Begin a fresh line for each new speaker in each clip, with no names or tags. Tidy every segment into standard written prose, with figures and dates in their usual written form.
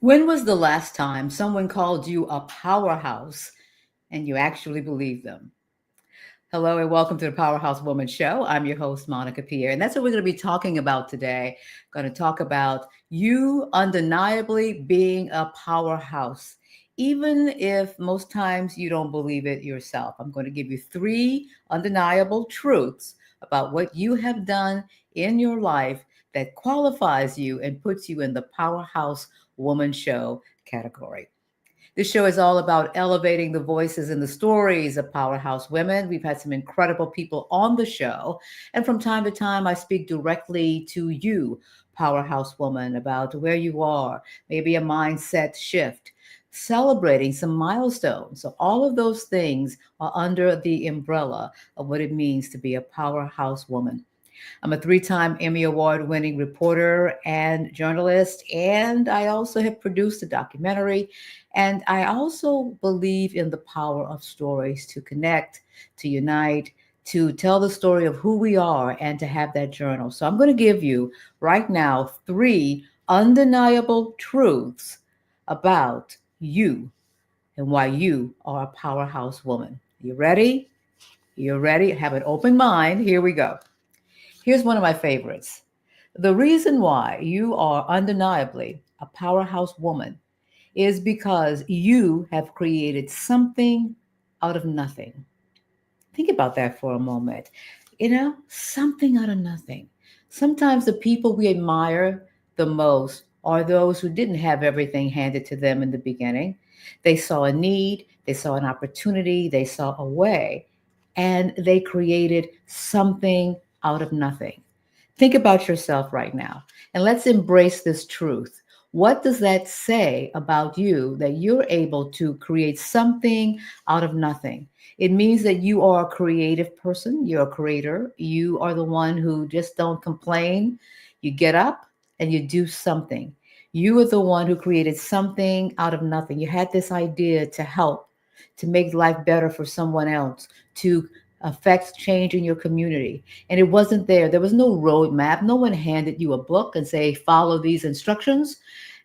When was the last time someone called you a powerhouse and you actually believed them? Hello and welcome to the Powerhouse Woman Show. I'm your host, Monica Pierre, and that's what we're going to be talking about today. Going to talk about you undeniably being a powerhouse, even if most times you don't believe it yourself. I'm going to give you three undeniable truths about what you have done in your life that qualifies you and puts you in the Powerhouse Woman Show category. This show is all about elevating the voices and the stories of powerhouse women. We've had some incredible people on the show. And from time to time, I speak directly to you, powerhouse woman, about where you are, maybe a mindset shift, celebrating some milestones. So, all of those things are under the umbrella of what it means to be a powerhouse woman. I'm a three-time Emmy Award winning reporter and journalist, and I also have produced a documentary. And I also believe in the power of stories to connect, to unite, to tell the story of who we are, and to have that journal. So I'm going to give you right now three undeniable truths about you and why you are a powerhouse woman. You ready? You're ready? Have an open mind. Here we go. Here's one of my favorites. The reason why you are undeniably a powerhouse woman is because you have created something out of nothing. Think about that for a moment. Something out of nothing. Sometimes the people we admire the most are those who didn't have everything handed to them in the beginning. They saw a need, they saw an opportunity, they saw a way, and they created something out of nothing. Think about yourself right now and let's embrace this truth. What does that say about you that you're able to create something out of nothing? It means that you are a creative person, you're a creator, you are the one who just don't complain. You get up and you do something. You are the one who created something out of nothing. You had this idea to help, to make life better for someone else, to affect change in your community. And it wasn't there. There was no roadmap. No one handed you a book and say, follow these instructions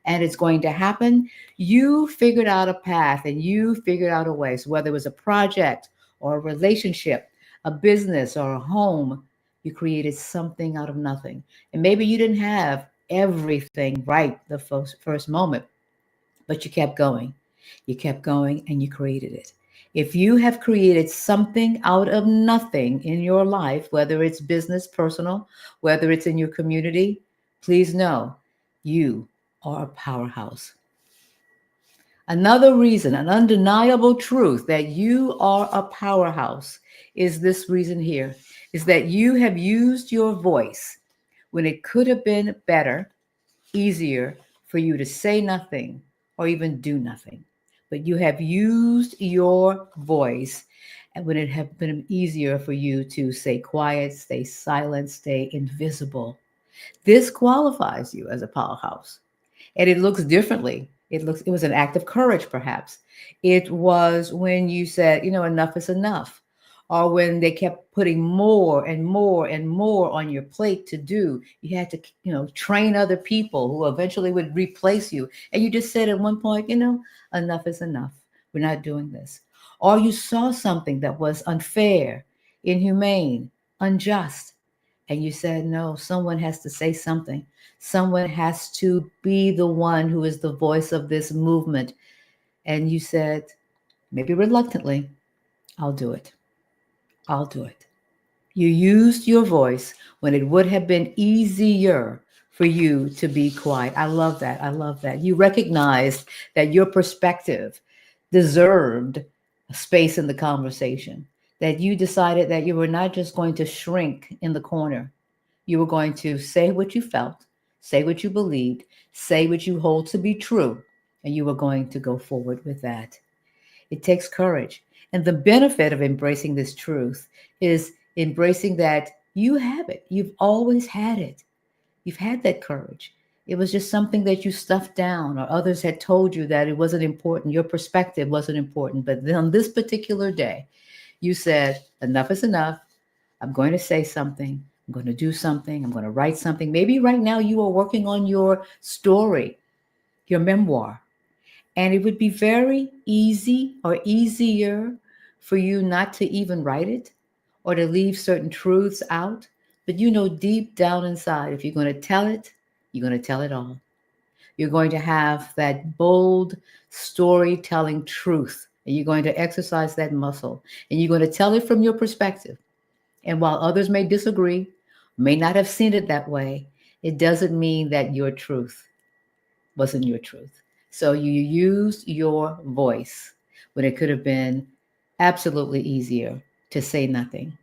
and it's going to happen. You figured out a path and you figured out a way. So whether it was a project or a relationship, a business or a home, you created something out of nothing. And maybe you didn't have everything right the first moment, but you kept going. You kept going and you created it. If you have created something out of nothing in your life, whether it's business, personal, whether it's in your community, please know you are a powerhouse. Another reason, an undeniable truth that you are a powerhouse is this reason here is that you have used your voice when it could have been better, easier for you to say nothing or even do nothing. But you have used your voice and when it have been easier for you to stay quiet, stay silent, stay invisible. This qualifies you as a powerhouse. And it looks differently. It was an act of courage, perhaps. It was when you said, enough is enough. Or when they kept putting more and more and more on your plate to do. You had to, train other people who eventually would replace you. And you just said at one point, enough is enough. We're not doing this. Or you saw something that was unfair, inhumane, unjust, and you said, no, someone has to say something. Someone has to be the one who is the voice of this movement. And you said, maybe reluctantly, I'll do it. I'll do it. You used your voice when it would have been easier for you to be quiet. I love that. I love that. You recognized that your perspective deserved a space in the conversation, that you decided that you were not just going to shrink in the corner. You were going to say what you felt, say what you believed, say what you hold to be true, and you were going to go forward with that. It takes courage. And the benefit of embracing this truth is embracing that you have it. You've always had it. You've had that courage. It was just something that you stuffed down, or others had told you that it wasn't important. Your perspective wasn't important. But then on this particular day, you said, enough is enough. I'm going to say something. I'm going to do something. I'm going to write something. Maybe right now you are working on your story. your memoir. And it would be very easy or easier for you not to even write it or to leave certain truths out. But you know, deep down inside, if you're going to tell it, you're going to tell it all. You're going to have that bold storytelling truth. And you're going to exercise that muscle. And you're going to tell it from your perspective. And while others may disagree, may not have seen it that way, it doesn't mean that your truth wasn't your truth. So you used your voice when it could have been absolutely easier to say nothing.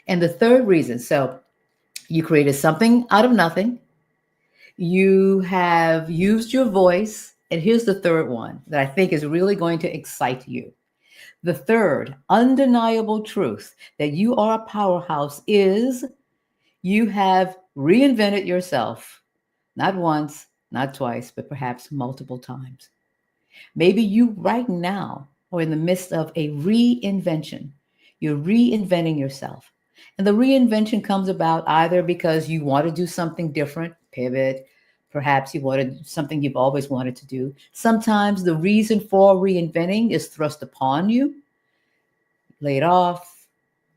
And the third reason, so you created something out of nothing. You have used your voice. And here's the third one that I think is really going to excite you. The third undeniable truth that you are a powerhouse is you have reinvented yourself, not once, not twice, but perhaps multiple times. Maybe you right now are in the midst of a reinvention. You're reinventing yourself. And the reinvention comes about either because you want to do something different, pivot, perhaps you want to do something you've always wanted to do. Sometimes the reason for reinventing is thrust upon you, laid off,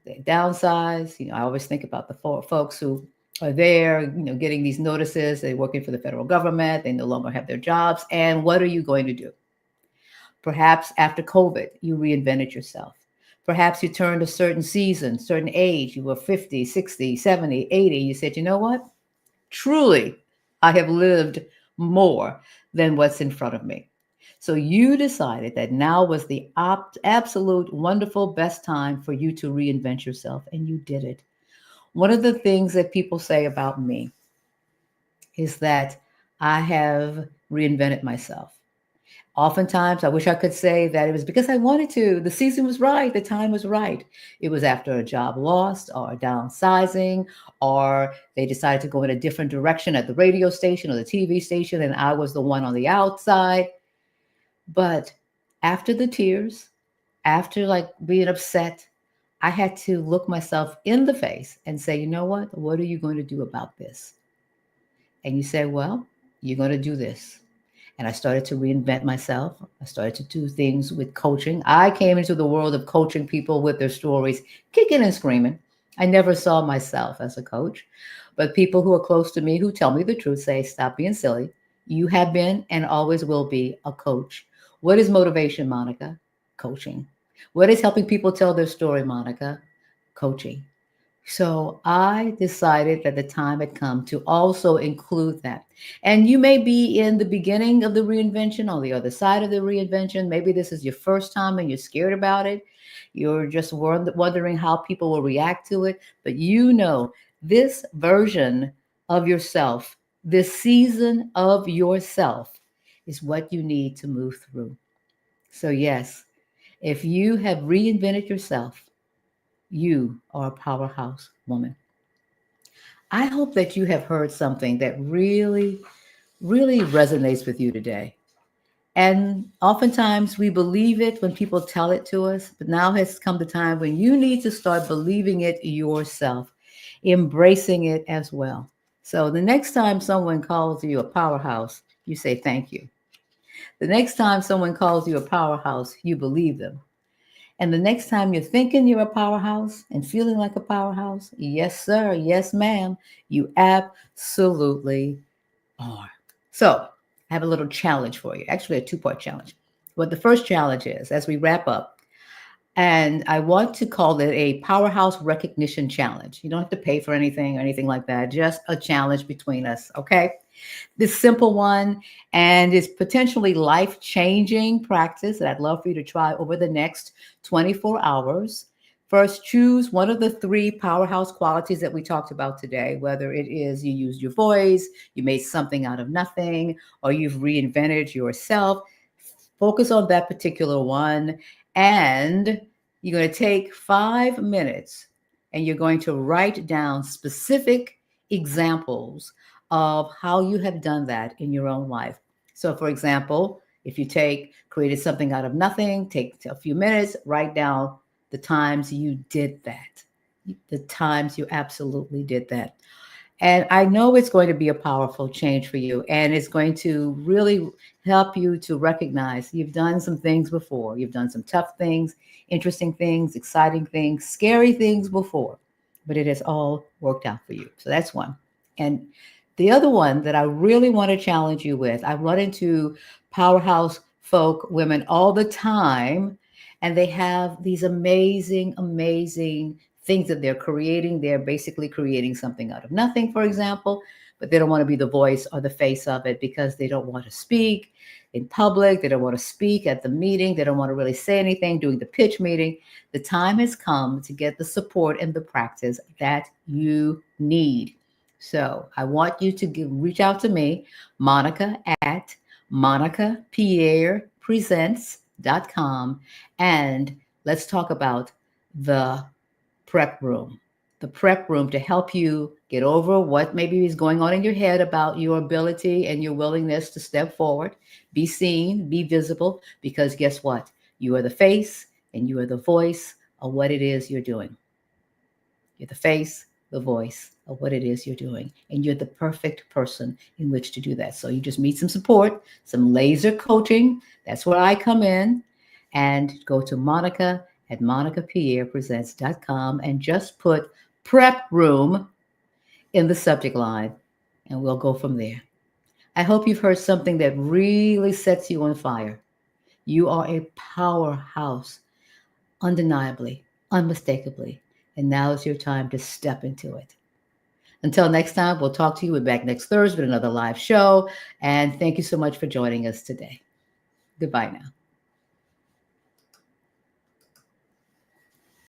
they downsize. I always think about the folks who are there, getting these notices. They're working for the federal government. They no longer have their jobs. And what are you going to do? Perhaps after COVID, you reinvented yourself. Perhaps you turned a certain season, certain age. You were 50, 60, 70, 80. You said, you know what? Truly, I have lived more than what's in front of me. So you decided that now was the absolute wonderful best time for you to reinvent yourself, and you did it. One of the things that people say about me is that I have reinvented myself. Oftentimes, I wish I could say that it was because I wanted to. The season was right. The time was right. It was after a job lost or downsizing, or they decided to go in a different direction at the radio station or the TV station, and I was the one on the outside. But after the tears, after like being upset, I had to look myself in the face and say, you know what? What are you going to do about this? And you say, well, you're going to do this. And I started to reinvent myself. I started to do things with coaching. I came into the world of coaching people with their stories, kicking and screaming. I never saw myself as a coach, but people who are close to me who tell me the truth say, stop being silly. You have been and always will be a coach. What is motivation, Monica? Coaching. What is helping people tell their story, Monica? Coaching. So I decided that the time had come to also include that. And you may be in the beginning of the reinvention, on the other side of the reinvention. Maybe this is your first time and you're scared about it. You're just wondering how people will react to it. But this version of yourself, this season of yourself is what you need to move through. So, yes, if you have reinvented yourself, you are a powerhouse woman. I hope that you have heard something that really, really resonates with you today. And oftentimes we believe it when people tell it to us, but now has come the time when you need to start believing it yourself, embracing it as well. So the next time someone calls you a powerhouse, you say thank you. The next time someone calls you a powerhouse, you believe them. And the next time you're thinking you're a powerhouse and feeling like a powerhouse, yes, sir, yes, ma'am, you absolutely are. So I have a little challenge for you, actually, a two-part challenge. What the first challenge is, as we wrap up, and I want to call it a powerhouse recognition challenge. You don't have to pay for anything or anything like that, just a challenge between us, okay? This simple one, and it's potentially life-changing practice that I'd love for you to try over the next 24 hours. First, choose one of the three powerhouse qualities that we talked about today, whether it is you used your voice, you made something out of nothing, or you've reinvented yourself. Focus on that particular one, and you're going to take 5 minutes and you're going to write down specific examples of how you have done that in your own life. So, for example, if you created something out of nothing, take a few minutes, write down the times you did that, the times you absolutely did that. And I know it's going to be a powerful change for you. And it's going to really help you to recognize you've done some things before. You've done some tough things, interesting things, exciting things, scary things before, but it has all worked out for you. So that's one. And the other one that I really want to challenge you with, I run into powerhouse folk women all the time, and they have these amazing, amazing things that they're creating. They're basically creating something out of nothing, for example, but they don't want to be the voice or the face of it because they don't want to speak in public. They don't want to speak at the meeting. They don't want to really say anything during the pitch meeting. The time has come to get the support and the practice that you need. So I want you to reach out to me, Monica at monicapierrepresents.com, and let's talk about the prep room. The prep room to help you get over what maybe is going on in your head about your ability and your willingness to step forward, be seen, be visible, because guess what? You are the face and you are the voice of what it is you're doing. You're the face, the voice of what it is you're doing. And you're the perfect person in which to do that. So you just need some support, some laser coaching. That's where I come in. And go to Monica at monicapierrepresents.com and just put prep room in the subject line, and we'll go from there. I hope you've heard something that really sets you on fire. You are a powerhouse, undeniably, unmistakably. And now is your time to step into it. Until next time, we'll talk to you. We're back next Thursday with another live show. And thank you so much for joining us today. Goodbye now.